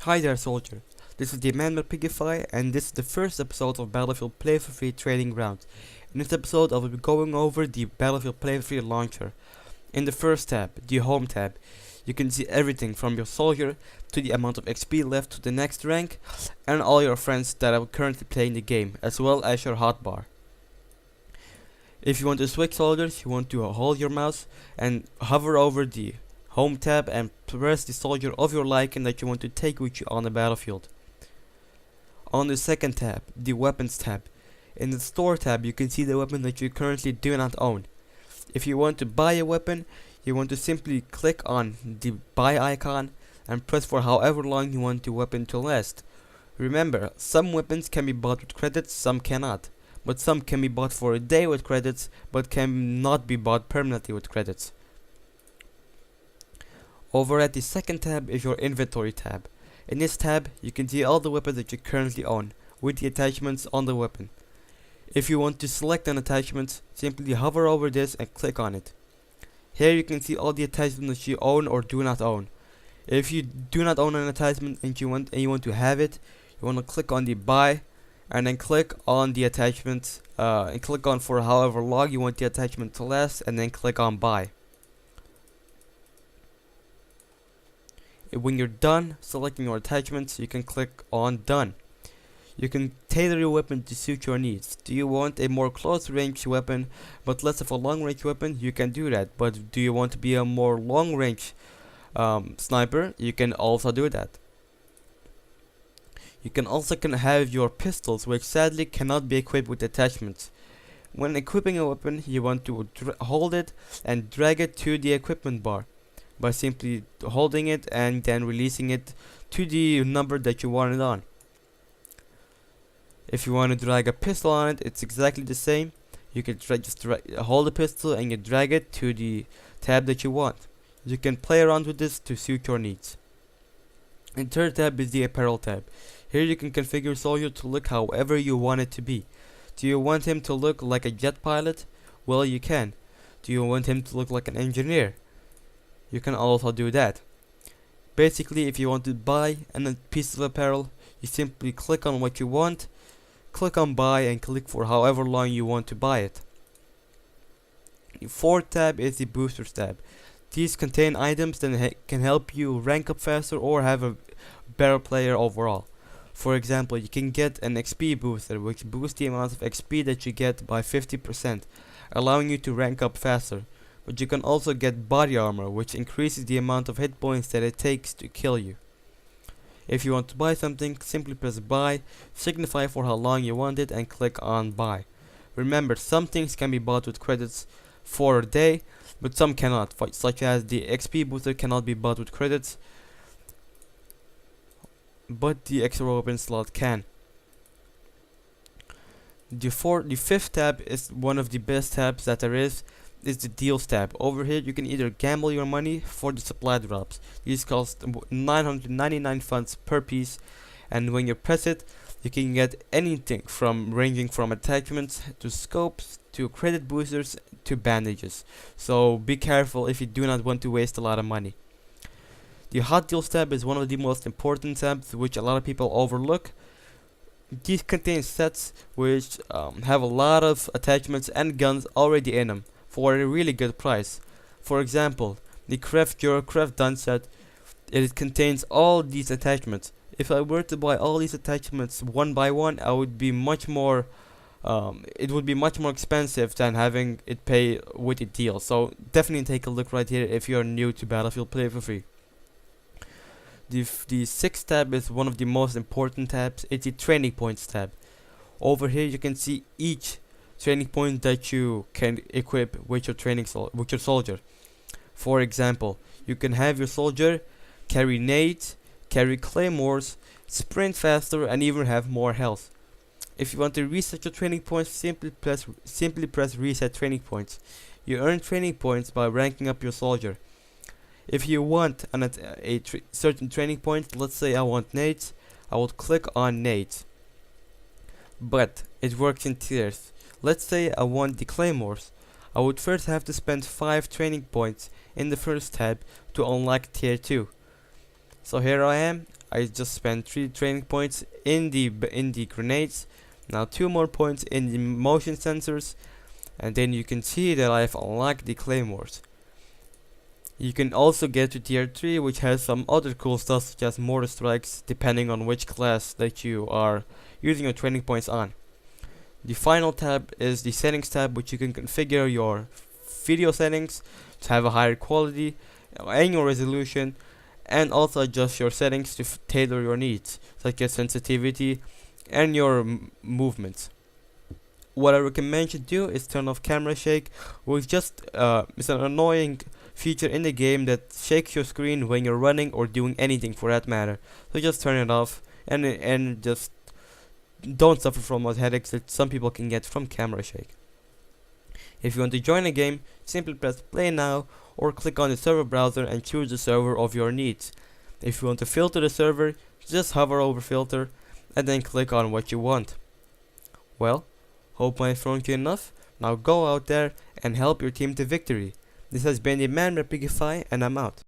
Hi there, soldier. This is TheManBearPigify, and this is the first episode of Battlefield Play4Free Training Ground. In this episode, I will be going over the Battlefield Play4Free launcher. In the first tab, the Home tab, you can see everything from your soldier to the amount of XP left to the next rank, and all your friends that are currently playing the game, as well as your hotbar. If you want to switch soldiers, you want to hold your mouse and hover over the Home tab and press the soldier of your liking that you want to take with you on the battlefield. On the second tab, the Weapons tab, in the Store tab you can see the weapon that you currently do not own. If you want to buy a weapon, you want to simply click on the buy icon and press for however long you want the weapon to last. Remember, some weapons can be bought with credits, some cannot. But some can be bought for a day with credits, but can not be bought permanently with credits. Over at the second tab is your Inventory tab. In this tab, you can see all the weapons that you currently own, with the attachments on the weapon. If you want to select an attachment, simply hover over this and click on it. Here you can see all the attachments that you own or do not own. If you do not own an attachment and you want to have it, you want to click on the buy, and then click on the attachment, and click on for however long you want the attachment to last, and then click on buy. When you're done selecting your attachments, you can click on done. You can tailor your weapon to suit your needs. Do you want a more close range weapon but less of a long range weapon? You can do that. But do you want to be a more long range sniper? You can also do that. You can also have your pistols, which sadly cannot be equipped with attachments. When equipping a weapon, you want to hold it and drag it to the equipment bar by simply holding it and then releasing it to the number that you want it on. If you want to drag a pistol on it, it's exactly the same. You can just hold the pistol and you drag it to the tab that you want. You can play around with this to suit your needs. And third tab is the Apparel tab. Here you can configure your soldier to look however you want it to be. Do you want him to look like a jet pilot? Well, you can. Do you want him to look like an engineer? You can also do that. Basically, if you want to buy a piece of apparel, you simply click on what you want, click on buy, and click for however long you want to buy it. The fourth tab is the Boosters tab. These contain items that can help you rank up faster or have a better player overall. For example, you can get an XP booster, which boosts the amount of XP that you get by 50%, allowing you to rank up faster. But you can also get body armor, which increases the amount of hit points that it takes to kill you. If you want to buy something, simply press buy, signify for how long you want it, and click on buy. Remember, some things can be bought with credits for a day, but some cannot, such as the XP booster cannot be bought with credits, but the extra weapon slot can. The fifth tab is one of the best tabs that there is the Deals tab. Over here you can either gamble your money for the supply drops. These cost 999 funds per piece, and when you press it, you can get anything from ranging from attachments to scopes to credit boosters to bandages. So be careful if you do not want to waste a lot of money. The Hot Deals tab is one of the most important tabs which a lot of people overlook. These contain sets which have a lot of attachments and guns already in them for a really good price. For example, the Craft Done set, it contains all these attachments. If I were to buy all these attachments one by one, I would be much more it would be much more expensive than having it pay with a deal. So definitely take a look right here if you are new to Battlefield Play4Free. The sixth tab is one of the most important tabs. It's the Training Points tab. Over here you can see each training point that you can equip with your soldier. For example, you can have your soldier carry nades, carry claymores, sprint faster, and even have more health. If you want to reset your training points, simply press reset training points. You earn training points by ranking up your soldier. If you want a certain training point, let's say I want nades, I would click on nades. But it works in tiers. Let's say I want the claymores. I would first have to spend 5 training points in the first tab to unlock tier 2. So here I am, I just spent 3 training points in the grenades. Now 2 more points in the motion sensors, and then you can see that I've unlocked the claymores. You can also get to tier 3, which has some other cool stuff such as mortar strikes, depending on which class that you are using your training points on. The final tab is the settings tab, which you can configure your video settings to have a higher quality and your resolution, and also adjust your settings to tailor your needs, such as sensitivity and your movements. What I recommend you do is turn off camera shake, which it's an annoying feature in the game that shakes your screen when you're running or doing anything for that matter. So just turn it off and just don't suffer from those headaches that some people can get from camera shake. If you want to join a game, simply press play now or click on the server browser and choose the server of your needs. If you want to filter the server, just hover over filter and then click on what you want. Well, hope I informed you enough. Now go out there and help your team to victory. This has been TheManBearPigify, and I'm out.